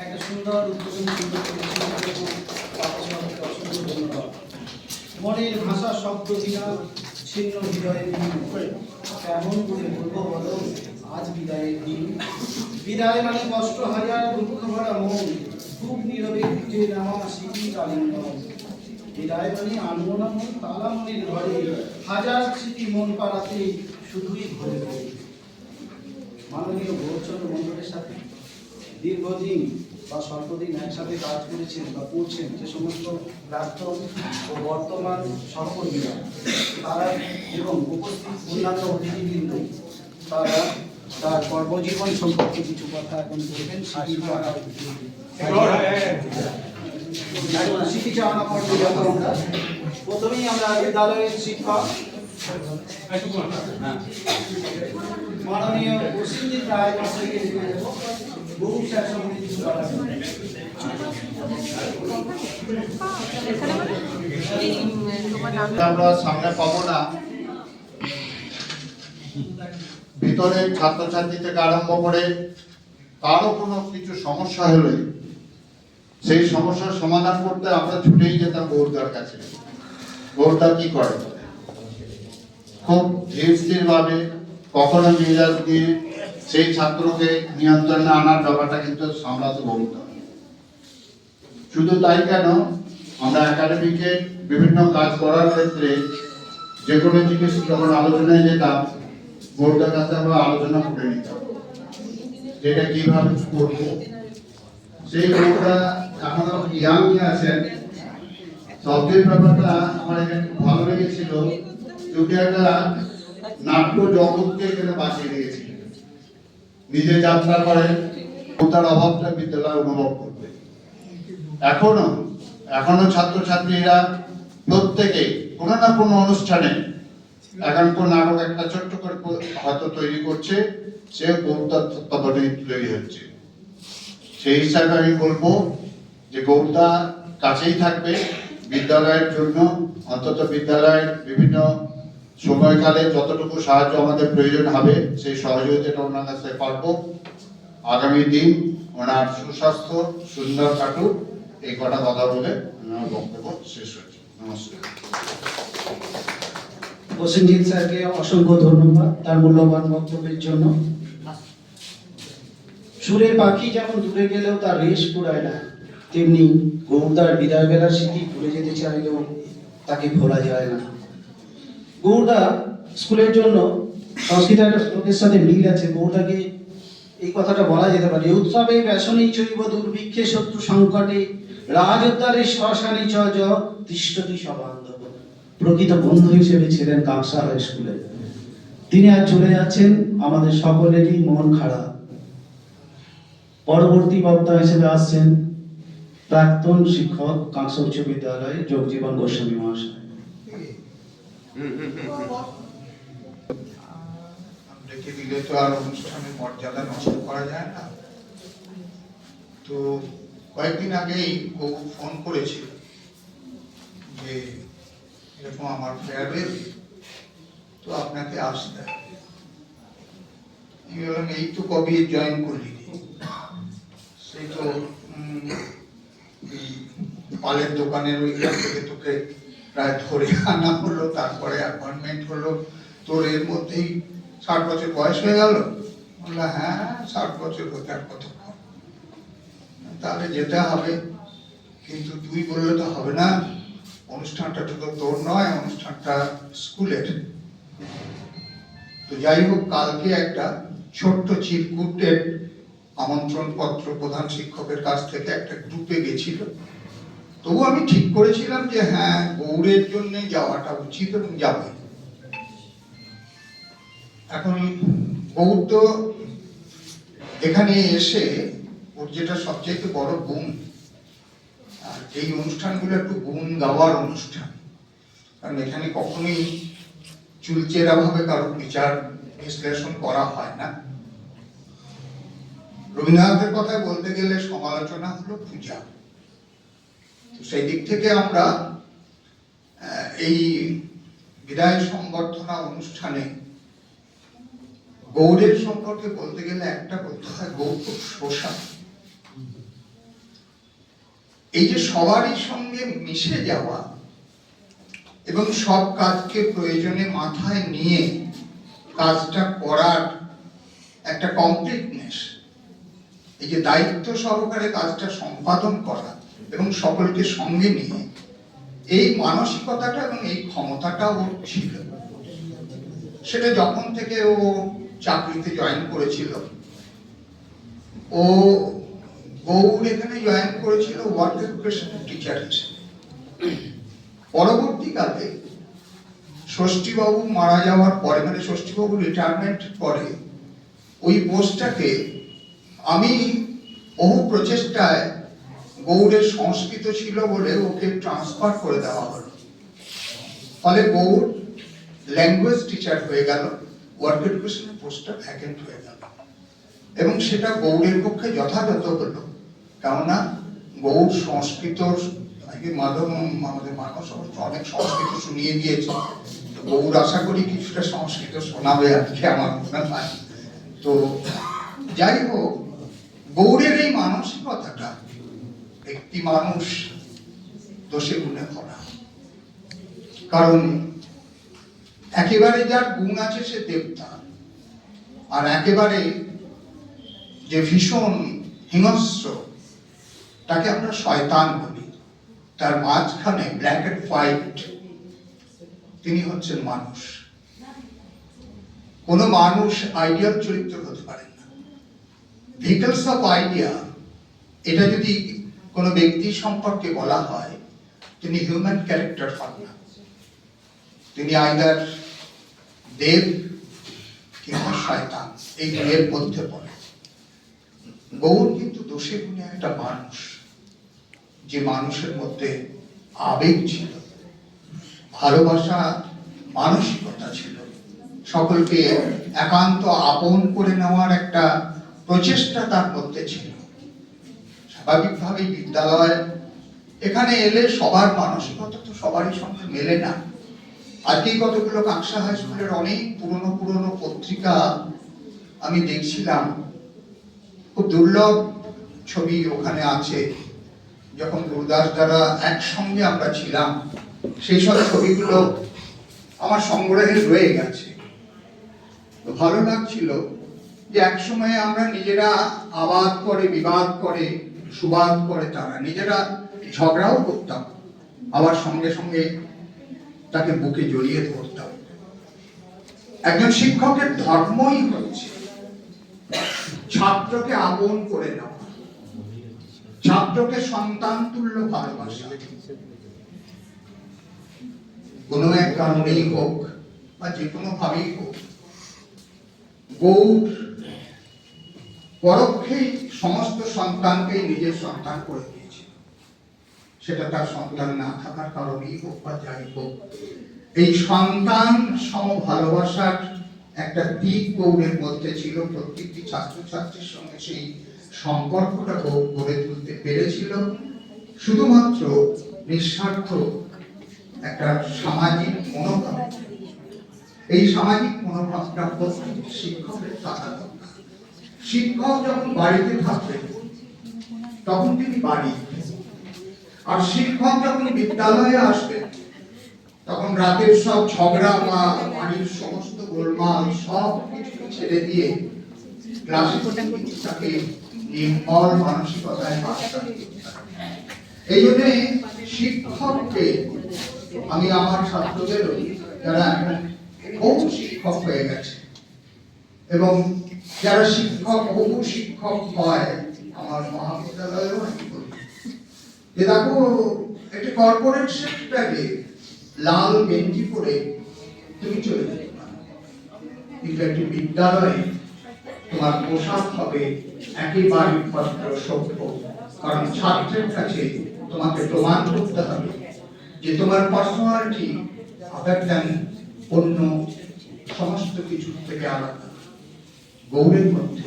একটা সুন্দর উদ্বোধন ধন্যবাদ। মনের ভাষা শব্দ বিনা ছিন্ন হৃদয়ের কেমন করে বলবো বলো আজ বিদায়ের দিন। বিদায় মানে কষ্ট হাজার দুঃখ ভরা মন, খুব নীরবে খুঁজে নেওয়া স্মৃতির আলিঙ্গন। বিদায় মানে আনমনা মন তালা মনের ঘরে, হাজার স্মৃতি মন পাড়াতে শুধুই ঘরে ঘরে। মাননীয় গৌরচন্দ্র মন্ডলের সাথে দীর্ঘদিন বা স্বল্পদিন একসাথে কাজ করেছেন বা করছেন যে সমস্ত প্রাক্তন ও বর্তমান সহকর্মীরা তারা এবং উপস্থিত অন্যান্য অতিথিবৃন্দ তারা তার কর্মজীবন সম্পর্কে কিছু কথা এখন বলবেন। স্মৃতি চাওয়ানা পর্বে যাব আমরা। প্রথমেই আমরা বিদ্যালয়ের শিক্ষক মাননীয় অসীমজিৎ রায় মহাশয়কে ডেকে দেব। বহু শাসক আমরা সামনে পাবো না, ভিতরে ছাত্রছাত্রী থেকে আরম্ভ করে কারো কোনো কিছু সমস্যা হলে সেই সমস্যার সমাধান করতে আমরা ছুটেই যেতাম গৌরদার কাছে। গৌরদা কি করে খুব ধীর স্থির ভাবে কখনো মেজাজ দিয়ে সেই ছাত্রকে নিয়ন্ত্রণে আনার ব্যাপারটা কিন্তু সামলাতে গৌরদা। শুধু তাই কেন, আমরা একাডেমিকে বিভিন্ন কাজ করার ক্ষেত্রে যে কোনো জিনিস যখন আলোচনায় যেতাম গৌরদার কাছে আমরা আলোচনা করে নিতাম যেটা কিভাবে করবো। সেই গৌরদা এখনো ইয়াং আছেন। সবচেয়ে ব্যাপারটা আমার এখানে ভালো লেগেছিল, যদি একটা নাট্য জগৎকে এখানে বাঁচিয়ে দিয়েছিল। নিজে যাত্রা করেন, তার অভাবটা বিদ্যালয় অনুভব করবে। এখনো ছাত্রছাত্রীরা প্রত্যেকে কোনো না কোনো অনুষ্ঠানে একাঙ্ক নাটক একটা ছোট্ট করে হয়তো তৈরি করছে, সে গৌরদার তত্ত্বাবধানে তৈরি হচ্ছে। সেই হিসাবে আমি বলবো যে গৌরদা কাছেই থাকবে বিদ্যালয়ের জন্য, অন্তত বিদ্যালয়ের বিভিন্ন সময়কালে যতটুকু সাহায্য আমাদের প্রয়োজন হবে সেই সহযোগিতাটা ওনার কাছে পারবো। আগামী দিন ওনার সুস্বাস্থ্য সুন্দর কাটুক, এই কটা কথা বলে আমার বক্তব্য শেষ হচ্ছে। নমস্কার। প্রসেনজিৎ স্যারকে অসংখ্য ধন্যবাদ তার মূল্যবান বক্তব্যের জন্য। সুরের পাখি যেমন দূরে গেলেও তার রেশ পুরায় না, তেমনি গৌরদার বিদায় বেলার স্মৃতি ভুলে যেতে চাইলেও তাকে ভোলা যায় না। গৌরদা স্কুলের জন্য সংস্কৃত একটা শ্লোকের সাথে মিল আছে। গৌরদাকে এই কথাটা বলা যেতে পারে, উৎসবে ব্যসনী চৈব দুর্ভিক্ষে শত্রু সংকটে রাজোদ্ধারে শ্মশানে চ তিষ্ঠতি সবান্ধব। প্রকৃত বন্ধু হিসেবে ছিলেন কাঁকসা হাই স্কুলে। তিনি আজ চলে যাচ্ছেন, আমাদের সকলেরই মন খারাপ। পরবর্তী বক্তা হিসেবে আসছেন প্রাক্তন শিক্ষক কাঁকসা উচ্চ বিদ্যালয় যোগজীবন গোস্বামী মহাশয়। ডেকে দিলে তো আর অনুষ্ঠানের মর্যাদা নষ্ট করা যায় না। তো কয়েকদিন আগেই ও ফোন করেছিল যে এরকম আমার ফেয়ারওয়েল, তো আপনাকে আসতে হবে। আমি বললাম এই তো কবে জয়েন করলি, সেই তো পালের দোকানের ওইখান থেকে তোকে প্রায় ধরে আনা হলো, তারপরে অ্যাপয়েন্টমেন্ট হলো, তোর এর মধ্যেই 60 বছর বয়স হয়ে গেল। বললাম হ্যাঁ 60 বছর হতে আর কতক্ষণ, তাহলে যেতে হবে। কিন্তু তুই বললে তো হবে না, অনুষ্ঠানটা তো তোর নয়, অনুষ্ঠানটা স্কুলের। তো যাই হোক, কালকে একটা ছোট্ট চিরকুটের আমন্ত্রণ পত্র প্রধান শিক্ষকের কাছ থেকে একটা গ্রুপে গেছিল। তবু আমি ঠিক করেছিলাম যে হ্যাঁ গৌড়ের জন্য যাওয়াটা উচিত এবং যাবে। এখন গৌড় তো এখানে এসে ওর যেটা সবচেয়ে বড় গুণ, আর এই অনুষ্ঠানগুলো একটু গুণ গাওয়ার অনুষ্ঠান, কারণ এখানে কখনোই চুলচেরা ভাবে কারো বিচার বিশ্লেষণ করা হয় না। রবীন্দ্রনাথের কথায় বলতে গেলে সমালোচনা হলো পূজা। তো সেই দিক থেকে আমরা এই বিদায় সংবর্ধনা অনুষ্ঠানে গৌড়ের সম্পর্কে বলতে গেলে একটা বলতে হয়, গৌড় খুব শোষা। এই যে সবারই সঙ্গে মিশে যাওয়া এবং সব কাজকে প্রয়োজনে মাথায় নিয়ে কাজটা করার একটা কমপ্লিটনেস, এই যে দায়িত্ব সহকারে কাজটা সম্পাদন করা এবং সকলকে সঙ্গে নিয়ে, এই মানসিকতাটা এবং এই ক্ষমতাটা ওর ছিল। সেটা যখন থেকে ও চাকরিতে জয়েন করেছিল, ও গৌড় এখানে জয়েন করেছিল ওয়ার্ক এডুকেশন টিচার হিসেবে। পরবর্তীকালে ষষ্ঠীবাবু মারা যাওয়ার পরে, মানে ষষ্ঠীবাবু রিটায়ারমেন্ট পরে, ওই পোস্টটাকে আমি বহু প্রচেষ্টায়, গৌড়ের সংস্কৃত ছিল বলে ওকে ট্রান্সফার করে দেওয়া হলো। ফলে গৌড় ল্যাঙ্গুয়েজ টিচার হয়ে গেল, ওয়ার্ক এডুকেশনের পোস্টটা ভ্যাকেন্ট হয়ে গেল। এবং সেটা গৌড়ের পক্ষে যথাযথ হলো, কেননা গৌড় সংস্কৃত, আমাদের মানস অনেক সংস্কৃত শুনিয়ে দিয়েছে, গৌড় আশা করি কিছুটা সংস্কৃত শোনাবে আজকে আমার মনে হয়। তো যাই হোক, গৌড়ের এই মানসিকতাটা একটি মানুষ দোষে গুণে ভরা, কারণ একেবারে যার গুণ আছে সে দেবতা, আর একেবারে যে ভীষণ হিংস্র তাকে আমরা শয়তান বলি। তার মাঝখানে ব্ল্যাক এন্ড হোয়াইট, তিনি হচ্ছেন মানুষ। কোন মানুষ আইডিয়াল চরিত্র হতে পারেন না। ভিকেলস অফ আইডিয়া, এটা যদি কোনো ব্যক্তি সম্পর্কে বলা হয়, তিনি হিউম্যান ক্যারেক্টার হন না, তিনি আইদার দেব কিংবা শয়তান, এই দুয়ের মধ্যে পড়ে। গৌর কিন্তু দোষে গুণে একটা মানুষ, যে মানুষের মধ্যে আবেগ ছিল, ভালোবাসা, মানসিকতা ছিল, সকলকে একান্ত আপন করে নেওয়ার একটা প্রচেষ্টা তার মধ্যে ছিল। স্বাভাবিকভাবেই বিদ্যালয় এখানে এলে সবার মানসিকতা তো সবারই সঙ্গে মেলে না। আজকেই কতগুলো কাঁকসা হাই স্কুলের অনেক পুরনো পত্রিকা আমি দেখছিলাম, খুব দুর্লভ ছবি ওখানে আছে, যখন গুরুদাস দ্বারা একসঙ্গে আমরা ছিলাম, সেই সব ছবিগুলো আমার সংগ্রহে রয়ে গেছে। ভালো লাগছিল যে একসময় আমরা নিজেরা আবাদ করে, বিবাদ করে, সুবাদ করে, তারা নিজেরা ঝগড়াও করতাম, আবার সঙ্গে সঙ্গে তাকে বুকে জড়িয়ে ধরতাম। একজন শিক্ষকের ধর্মই হচ্ছে ছাত্রকে আপন করে নেওয়া, ছাত্রকে সন্তান তুল্য ভালোবাসা। কোনো এক কারণেই হোক বা যে কোনো ভাবেই হোক, গৌড় পরোক্ষেই সমস্ত সন্তানকেই নিজের সন্তান করে দিয়েছে। সেটা তার সন্তান না থাকার কারণেই হোক বা যাই হোক, এই সন্তান সম ভালোবাসার একটা দিক গৌড়ের মধ্যে ছিল। প্রত্যেকটি ছাত্রছাত্রীর সঙ্গে সেই সম্পর্কটা গড়ে তুলতে পেরেছিল শুধুমাত্র নিঃস্বার্থ একটা সামাজিক মনোভাব। এই সামাজিক মনোভাবটা প্রত্যেক শিক্ষকের থাকা দরকার। শিক্ষক যখন বাড়িতে থাকবেন তখন তিনি বাড়ি, আর শিক্ষক যখন বিদ্যালয়ে আসবেন তখন রাতের সব ঝগড়া বা বাড়ির সমস্ত গোলমাল সব কিছু ছেড়ে দিয়ে ক্লাসে তাকে নির্মল মানসিকতায় পাঠদান করতে হবে। এই জন্য শিক্ষককে আমি আমার ছাত্রদেরও, যারা এখন বহু শিক্ষক হয়ে গেছে এবং যারা শিক্ষক বহু শিক্ষক হয়, আমার মহাবিদ্যালয়েও আমি বলি যে দেখো, একটি কর্পোরেট সেক্টরে লাল গেঞ্জি পরে তুমি চলে যেতে পারো, কিন্তু একটি বিদ্যালয়ে তোমার পোশাক হবে একেবারে ভদ্র সভ্য। কারণ ছাত্রের কাছে তোমাকে প্রমাণ করতে হবে যে তোমার পার্সোনালিটি আদার দ্যান অন্য সমস্ত কিছু থেকে আলাদা। গৌড়ের মধ্যে